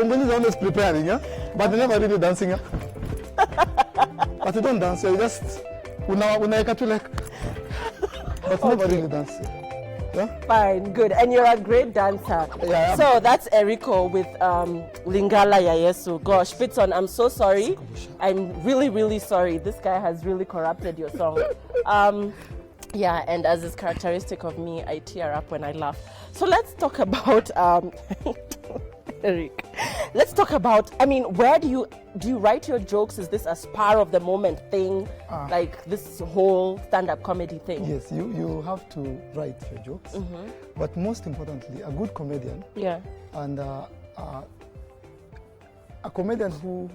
Congolese are always preparing, yeah? But they never really dancing, yeah? But you don't dance, you just unaeka tu like, but never really dance. Yeah? Fine, good. And you're a great dancer. Yeah, so that's Erico with Lingala ya Yesu. Gosh, Pitson, I'm so sorry. I'm really, really sorry. This guy has really corrupted your song. Yeah, and as is characteristic of me, I tear up when I laugh. So let's talk about Eric. Let's talk about, I mean, where do you write your jokes? Is this a spur of the moment thing, like this whole stand-up comedy thing? Yes, you have to write your jokes, but most importantly, a good comedian, and a comedian who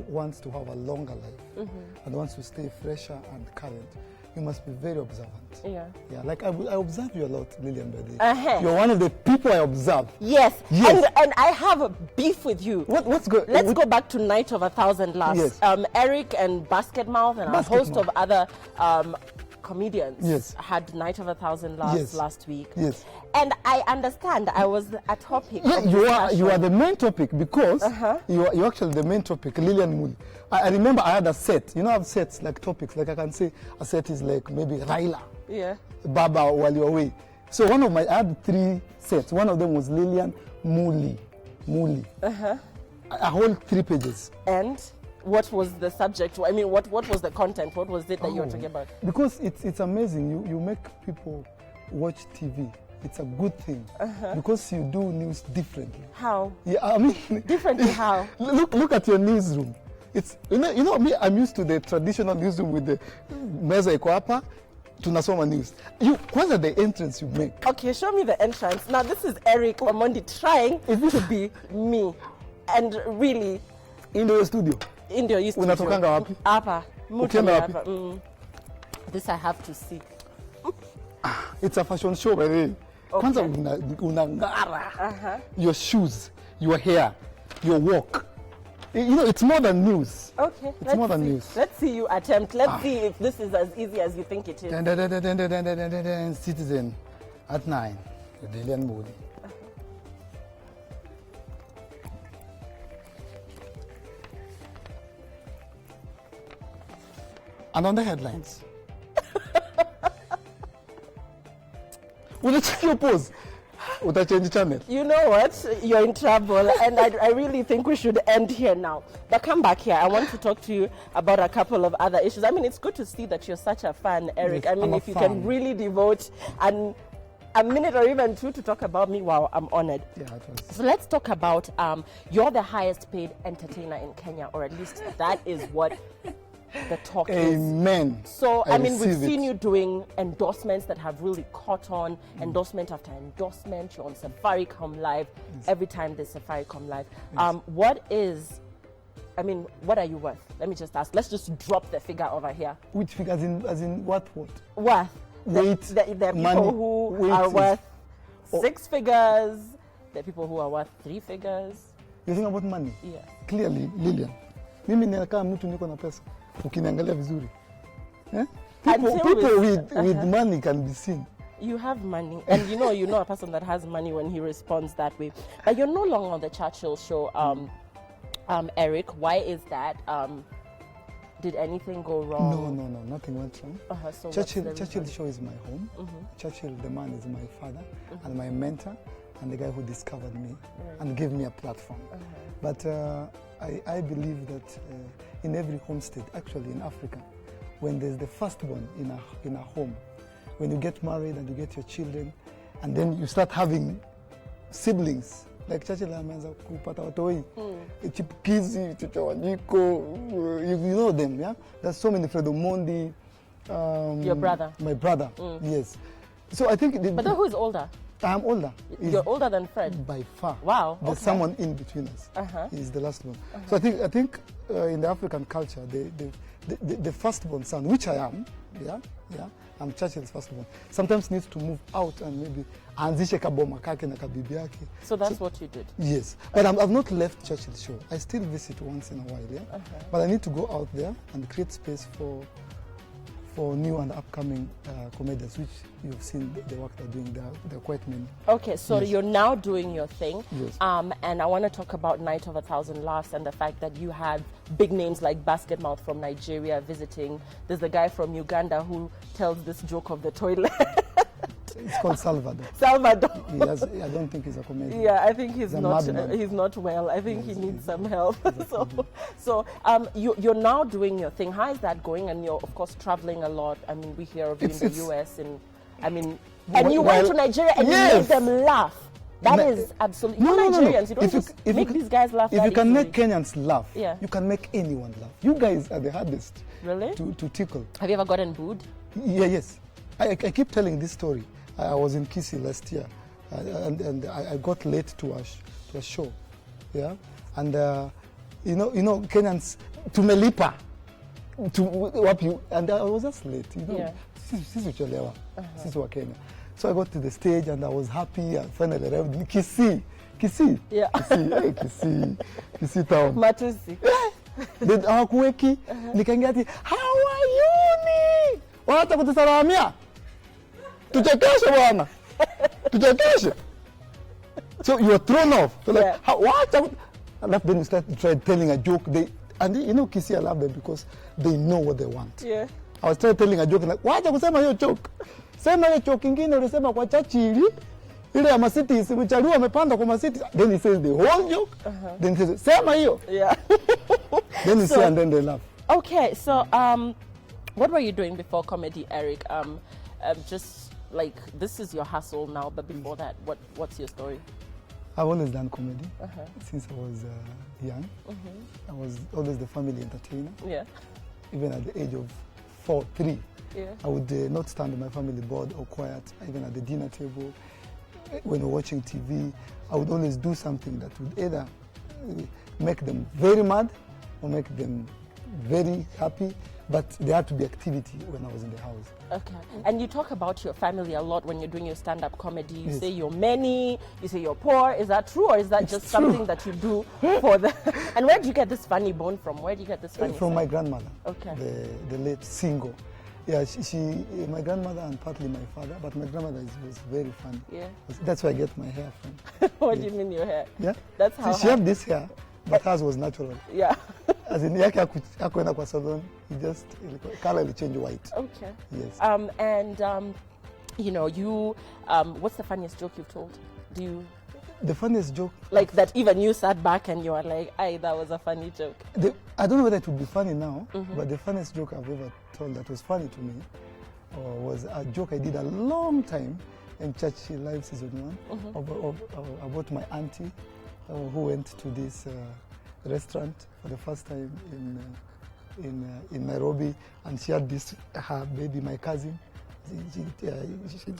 wants to have a longer life and wants to stay fresher and current, you must be very observant. Yeah. Like I observe you a lot, Lillian Bede. You're one of the people I observe. Yes. And I have a beef with you. What's good? Let's go back to Night of 1,000 Laughs. Yes. Eric and Basketmouth and a host of other comedians had Night of 1,000 Laughs last week. Yes. And I understand I was a topic. Yeah, you are the main topic because you're actually the main topic, Lillian Moody. I remember I had a set. You know, I have sets like topics. Like I can say a set is like maybe Raila, Baba, while you're away. So I had 3 sets. One of them was Lillian Moody. A whole 3 pages. And what was the subject? I mean, what was the content? What was it that you were talking about? Because it's amazing. You make people watch TV. It's a good thing because you do news differently. How? Yeah, I mean differently how? Look at your newsroom. It's you know me. I'm used to the traditional newsroom with the meza iko hapa, tunasoma news. Kwanza the entrance you make. Okay, show me the entrance. Now this is Eric Omondi trying to be me, and really. Indio studio. Indio studio. Unatokanga wapi? Hapa. Ukienda wapi? This I have to see. It's a fashion show, by the way. Kwanza unangara. Your shoes, your hair, your walk. You know, it's more than news. Okay. It's more than news. Let's see you attempt. Let's see if this is as easy as you think it is. Citizen at 9 with Lillian Moody. And on the headlines. Will you check your pose? Will I change the channel? You know what? You're in trouble, and I really think we should end here now. But come back here. I want to talk to you about a couple of other issues. I mean, it's good to see that you're such a fan, Eric. Yes, I mean, if you can really devote a minute or even 2 to talk about me, wow, I'm honored. Yeah, it was. So let's talk about you're the highest paid entertainer in Kenya, or at least that is what the talk Amen. is. So, I mean, we've seen you doing endorsements that have really caught on, endorsement after endorsement. You're on Safaricom Live every time there's Safaricom Live. What are you worth? Let me just ask. Let's just drop the figure over here. Which figure? As in what? Worth. Weight, there are people who are worth 6 figures. There are people who are worth 3 figures. You think about money? Yeah. Clearly, Lillian. Mimi ninakaa mtu niko na pesa. Ukiniangalia vizuri. People with money can be seen. You have money, and you know a person that has money when he responds that way. But you're no longer on the Churchill show, Eric. Why is that? Did anything go wrong? No, nothing went wrong. So Churchill show is my home. Churchill, the man, is my father and my mentor, and the guy who discovered me and gave me a platform. But I believe that in every homestead, actually in Africa, when there's the firstborn in a home, when you get married and you get your children, and then you start having siblings, like Churchill ameanza kupata watoi, chipukizi, Chichawanyiko, you know them, yeah? There's so many, Eric Omondi. Your brother? My brother, yes. So I think... But who is older? I'm older. You're older than Fred? By far. Wow. There's someone in between us. He's the last one. So I think in the African culture, the firstborn son, which I am, I'm Churchill's firstborn, sometimes needs to move out and maybe anzishe kaboma kake na kabibi yake. So that's what you did? Yes. But I've not left Churchill's show. I still visit once in a while, But I need to go out there and create space for for new and upcoming comedians, which you've seen the work they're doing. They're quite many. Okay, so Yes. you're now doing your thing. Yes. And I want to talk about Night of 1,000 Laughs and the fact that you have big names like Basket Mouth from Nigeria visiting. There's the guy from Uganda who tells this joke of the toilet. It's called Salvador. Salvador. I don't think he's a comedian. Yeah, I think he's a not. madman. He's not well. I think he needs some help. He's You're now doing your thing. How is that going? And you're of course traveling a lot. I mean, we hear of you in the US, and I mean, and you went to Nigeria and you made them laugh. That is absolutely. No. Nigerians, you don't just make these guys laugh. If you can easily. make Kenyans laugh, Yeah. you can make anyone laugh. You guys are the hardest. Really? To tickle. Have you ever gotten booed? Yeah, yes. I keep telling this story. I was in Kisii last year, and I got late to a show, yeah. And you know Kenyans tumelipa to wapi, and I was just late. You know, Yeah. sisi uchelewa, sisi wa Kenya. So I got to the stage and I was happy. I finally arrived in Kisii. Yeah. Kisii town. Matusi. Hawakuweki, nikaingia ati how are you? Wanataka kutusalamia. Tuchekeshe bwana. Tuchekeshe. So you were thrown off. So like, Yeah. what? And then we tried telling a joke. And you know Kisii, I love them because they know what they want. Yeah. I was telling a joke like, wacha kusema hiyo joke. Sema hiyo joke ingine ulisema kwa chachili. Ile ya masiti isibuchaliwa amepanda kwa masiti. Then he says the whole joke. Then he says, sema hiyo. Yeah. Then he say and then they laugh. Okay, so what were you doing before comedy, Eric? Just like this is your hustle now, but before that, what's your story? I've always done comedy since I was young. I was always the family entertainer. Yeah. Even at the age of 3, Yeah. I would not stand on my family board or quiet, even at the dinner table. When we're watching TV, I would always do something that would either make them very mad or make them very happy, but there had to be activity when I was in the house. Okay. And you talk about your family a lot when you're doing your stand-up comedy. You Yes. say you're many, you say you're poor. Is that true, or is that just true. something that you do for the... And where do you get this funny bone from? Where do you get this funny From side? my grandmother, Okay. the late Singo. Yeah, my grandmother and partly my father, but my grandmother was very funny. Yeah. That's where I get my hair from. What do you mean your hair? Yeah. That's how... She had this hair, but hers was natural. Yeah. As in, yake hakuenda kwa salon, he just color will change white. Okay. Yes. You know, what's the funniest joke you've told? Do you... The funniest joke, Like that even you sat back and you were like, that was a funny joke. I don't know whether it would be funny now, but the funniest joke I've ever told that was funny to me was a joke I did a long time in Church Live Season 1 about my auntie who went to this restaurant for the first time in Nairobi, and she had her baby, my cousin.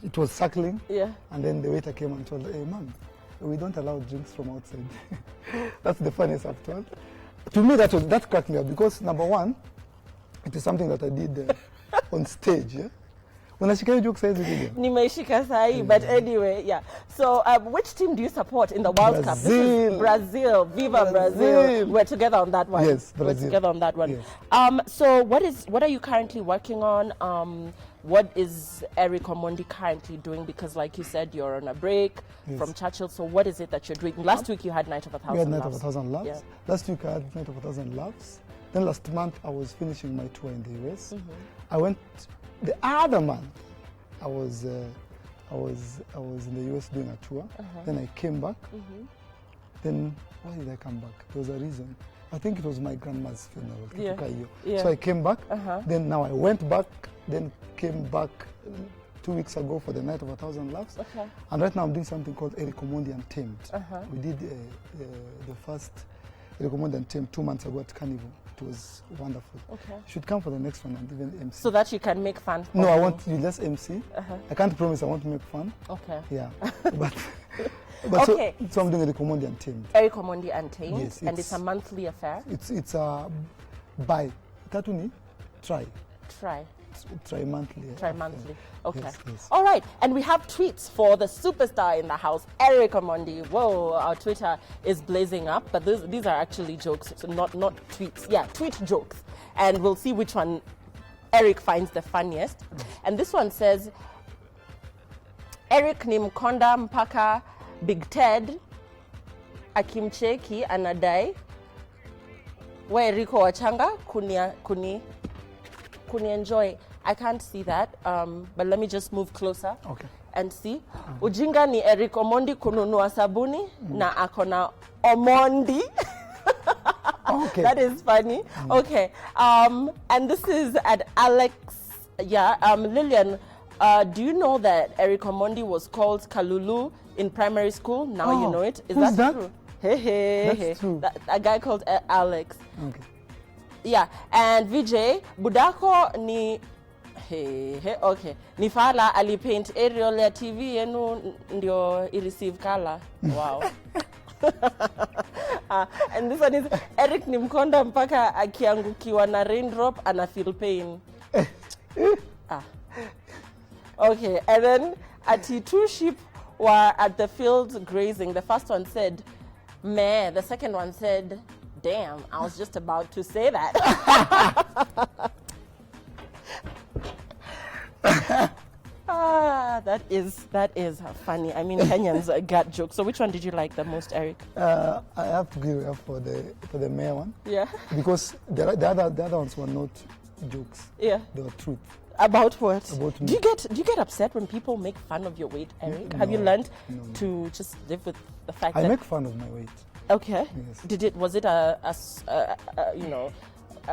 It was suckling, Yeah. and then the waiter came and told her, "Hey, mom, we don't allow drinks from outside." That's the funniest I've told. To me, that cracked me up because number one, it is something that I did on stage. Yeah? When I shika joke says video. Nimeishika sahi, but anyway, yeah. So, which team do you support in the World Cup? This is Brazil. Viva Brazil. We're together on that one. Yes, Brazil. We're together on that one. Yes. So, what are you currently working on? What is Eric Omondi currently doing? Because, like you said, you're on a break from Churchill. So, what is it that you're doing? Last week you had Night of 1,000 We had Night Laughs. of 1,000 Laughs. Yeah. Last week I had Night of 1,000 Laughs. Then last month I was finishing my tour in the US. I went the other month. I was in the US doing a tour. Then I came back. Then why did I come back? There was a reason. I think it was my grandma's funeral. Yeah. So I came back. Then now I went back. Then came back 2 weeks ago for the Night of 1,000 Laughs. Okay. And right now I'm doing something called Eric Omondi Untamed. We did the first Eric Omondi Untamed 2 months ago at Carnival. It was wonderful. Okay. You should come for the next one and even MC. So that you can make fun. No, I want you just MC. I can't promise I want to make fun. Okay. Yeah. But Okay. so I'm doing Eric Omondi Untamed. Eric Omondi Untamed. Yes, And it's a monthly affair. It's a by Tatuni try monthly. Tri-monthly. Okay. Yes. All right. And we have tweets for the superstar in the house, Eric Omondi. Whoa, our Twitter is blazing up, but these are actually jokes, so not tweets. Yeah, tweet jokes. And we'll see which one Eric finds the funniest. And this one says, Eric ni mkonda mpaka Big Ted akimcheki anadai wa Eriko wachanga kuni enjoy. I can't see that, but let me just move closer and see. Ujinga ni Eric Omondi kununua sabuni na akona Omondi. Okay. That is funny. Okay. And this is at Alex. Yeah. Lillian, do you know that Eric Omondi was called Kalulu in primary school? Now you know it. Is that true? That's true. A guy called Alex. Okay. Yeah. And Vijay, Budako ni okay. Ni fala alipaint aerial ya TV yenu ndio i-receive color. Wow. And this one is Eric ni mkonda mpaka akiangukiwa na raindrop ana feel pain. Okay, and then two sheep were at the field grazing. The first one said, meh. The second one said, damn, I was just about to say that. That is funny. I mean, Kenyans got jokes. So which one did you like the most, Eric? I have to give it up for the mayor one. Yeah. Because the other ones were not jokes. Yeah. They were truth. About what? About me. Do you get upset when people make fun of your weight, Eric? Have you learned to just live with the fact that I make fun of my weight? Okay. Yes. Was it a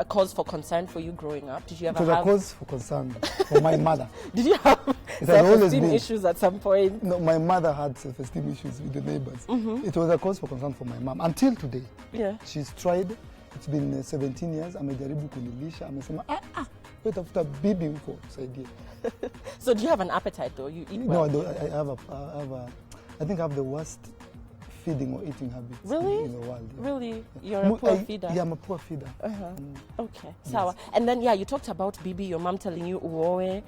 cause for concern for you growing up? Did you ever have... It was a cause for concern for my mother. Did you have self-esteem issues at some point? No, my mother had self-esteem issues with the neighbors. It was a cause for concern for my mom. Until today, she's tried. It's been 17 years. Amejaribu kunilisha. Amesema, wait after bibi huko saidia. So do you have an appetite though? You eat well? No, I think I have the worst feeding or eating habits in the world. Yeah. Really? You're a poor feeder? Yeah, I'm a poor feeder. Okay, sawa. Yes. And then, you talked about Bibi, your mom telling you uoe.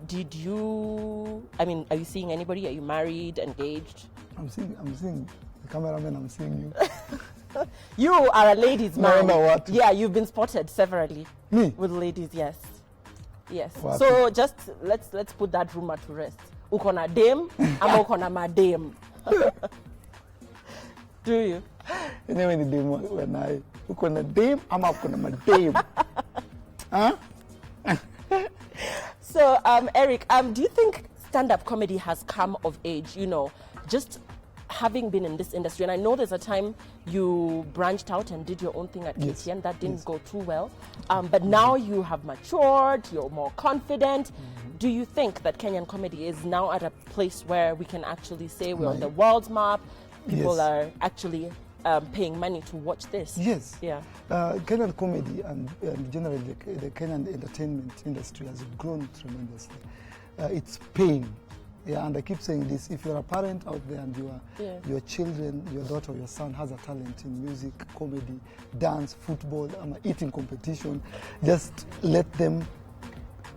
Did you, are you seeing anybody? Are you married, engaged? I'm seeing the cameraman, I'm seeing you. You are a ladies' man. No, what? Yeah, you've been spotted severally. Me? With ladies, yes. What? So just let's put that rumor to rest. Ukona dame, ama ukona madame. Do you? Anyway, the dame when I ukona dame, ama ukona madame. Huh? So, Eric, do you think stand-up comedy has come of age? Just having been in this industry, and I know there's a time you branched out and did your own thing at KTN that didn't go too well, but now you have matured, you're more confident. Do you think that Kenyan comedy is now at a place where we can actually say we're on the world's map? People are actually paying money to watch this? Yes. Yeah. Kenyan comedy and generally the Kenyan entertainment industry has grown tremendously. It's paying. Yeah, and I keep saying this, if you're a parent out there and your children, your daughter or your son has a talent in music, comedy, dance, football, eating competition, just let them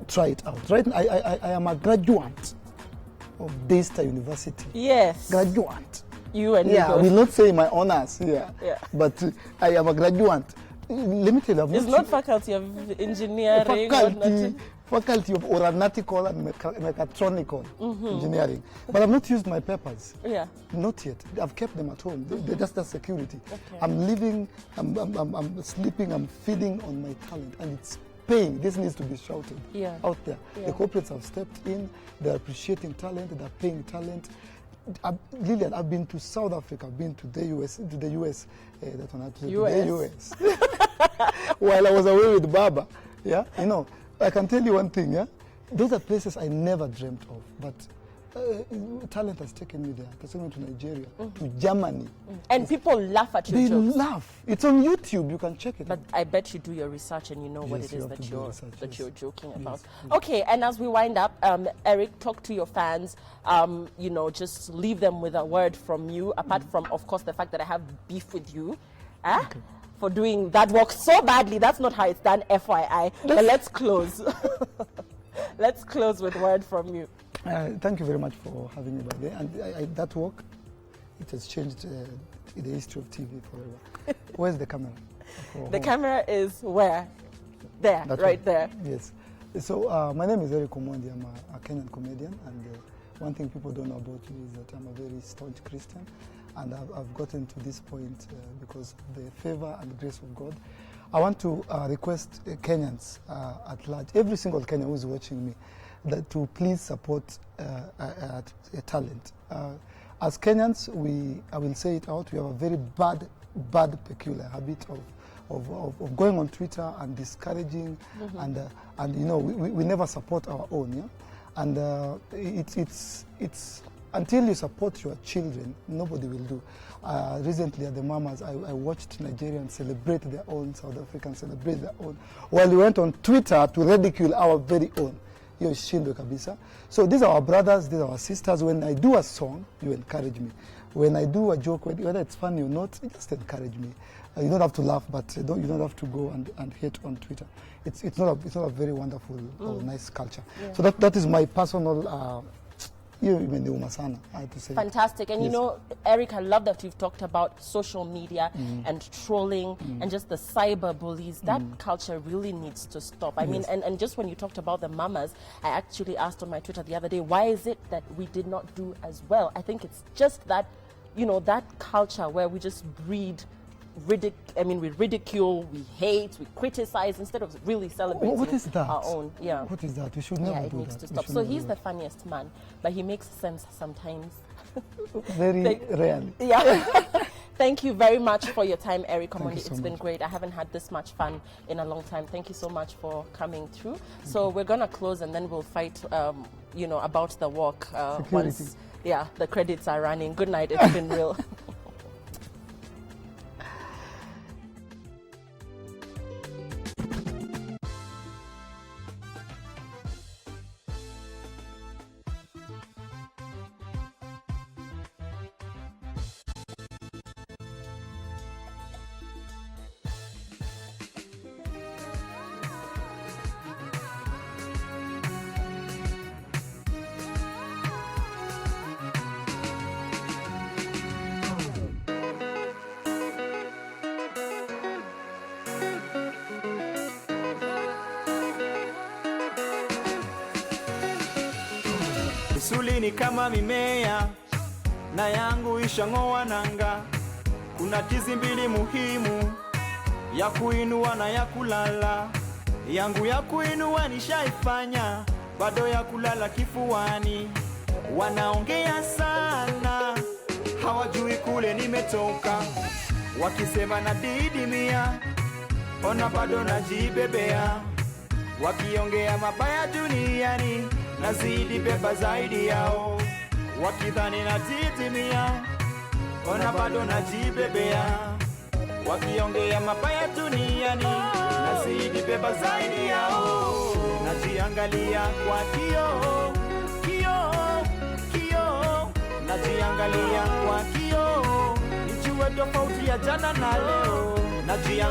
try it out. Right now, I am a graduate of Daystar University. Yes. Graduate. You and me. I will not say my honors here, but I am a graduate. Let me tell you. It's not faculty of engineering. Faculty of aeronautical and mechatronical engineering. But I've not used my papers. Yeah. Not yet. I've kept them at home. They're just the security. Okay. I'm living, I'm sleeping, I'm feeding on my talent. And it's paying. This needs to be shouted out there. Yeah. The corporates have stepped in. They're appreciating talent. They're paying talent. Lillian, I've been to South Africa. I've been to the US. The US. While I was away with Baba. Yeah. I can tell you one thing, those are places I never dreamt of, but talent has taken me there. Has taken me to Nigeria, to Germany. And people laugh at your jokes. They laugh. It's on YouTube. You can check it. But I bet you do your research and you know what it is that you're joking about. Yes. Okay, and as we wind up, Eric, talk to your fans. Just leave them with a word from you, apart from, of course, the fact that I have beef with you. For doing that work so badly. That's not how it's done, FYI. But let's close. Let's close with a word from you. Thank you very much for having me by there. And that work, it has changed the history of TV forever. Where's the camera? The camera is where? There, right there. Yes. So my name is Eric Omondi. I'm a Kenyan comedian, and one thing people don't know about me is that I'm a very staunch Christian, and I've gotten to this point because of the favor and the grace of God. I want to request Kenyans at large, every single Kenyan who's watching me, that to please support a talent. As Kenyans, I will say it out, we have a very bad peculiar habit of going on Twitter and discouraging, and you know, we never support our own, yeah? And it's until you support your children, nobody will do. Recently at the Mamas, I watched Nigerians celebrate their own, South Africans celebrate their own, while we went on Twitter to ridicule our very own. So these are our brothers, these are our sisters. When I do a song, you encourage me. When I do a joke, whether it's funny or not, you just encourage me. You don't have to laugh, but you don't have to go and hate on Twitter. It's not a very wonderful or nice culture. Yeah. So that is my personal. I have to say. Fantastic. And yes. You know, Eric, I love that you've talked about social media and trolling and just the cyber bullies. That culture really needs to stop. I mean, and just when you talked about the mamas, I actually asked on my Twitter the other day, why is it that we did not do as well? I think it's just that, you know, that culture where we just breed we ridicule, we hate, we criticize instead of really celebrating what is that? Our own. Yeah. What is that? We should never do that. Yeah, it needs to stop. So he's the funniest man, but he makes sense sometimes. Very rarely. Yeah. Thank you very much for your time, Eric Omondi. It's been much. great. I haven't had this much fun in a long time. Thank you so much for coming through. So we're going to close and then we'll fight, you know, about the walk once the credits are running. Good night. It's been real. Misuli ni kama mimea na yangu ishang'oa nanga. Kuna tizi mbili muhimu, ya kuinua na ya kulala. Yangu ya kuinua nishaifanya, bado ya kulala kifuani. Wanaongea sana, hawajui kule nimetoka. Wakisema na didimia, ona bado najibebea. Wakiongea mabaya duniani, nazidi beba zaidi yao. Wakidhani na titimia, ona bado najibebea. Wakiongea mabaya duniani, nazidi beba zaidi yao. Najiangalia kwa kioo, najiangalia kwa kioo, nijue tofauti ya jana na leo. Najiangalia